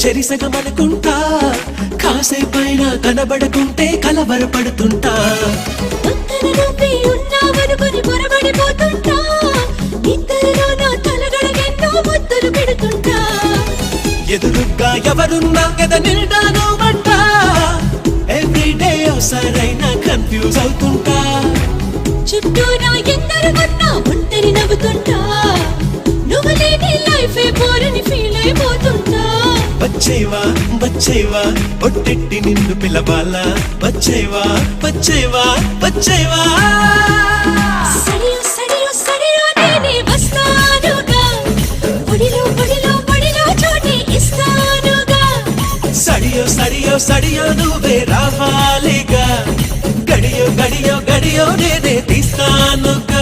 చెరిసగమనుకుంటా కాసేపైనా కనబడకుంటే కలవరపడుతుంటా పక్కన నువ్వే ఉన్నావనుకొని పొరబడిపోతుంటా నిద్రలో నా తలగడగెన్నో ముద్దులు పెడుతుంటా ఎదురుగ్గా ఎవరున్నా ఎద నిండాను మంట ఎవ్రీడే సరైన కన్ఫ్యూజ్ అవుతుంటా చుట్టూ నా ఎందరు ఉన్నా ఒంటరి నవ్వుతుంటా నువ్వు లేని లైఫే బోరని ఫీల్ అయిపోతుంటా వచ్చేవా వచ్చేవా ఒట్టెట్టి నిన్ను పిలవాలా వచ్చేవా వచ్చేవా వచ్చేవా సరియో సరియో సరియో నేనే వస్తానుగా ఒడిలో ఒడిలో ఒడిలో చోటే ఇస్తానుగా సడియో సడియో సడియో నువ్వే రావాలిగా గడియో గడియో గడియో నేనే తీస్తానుగా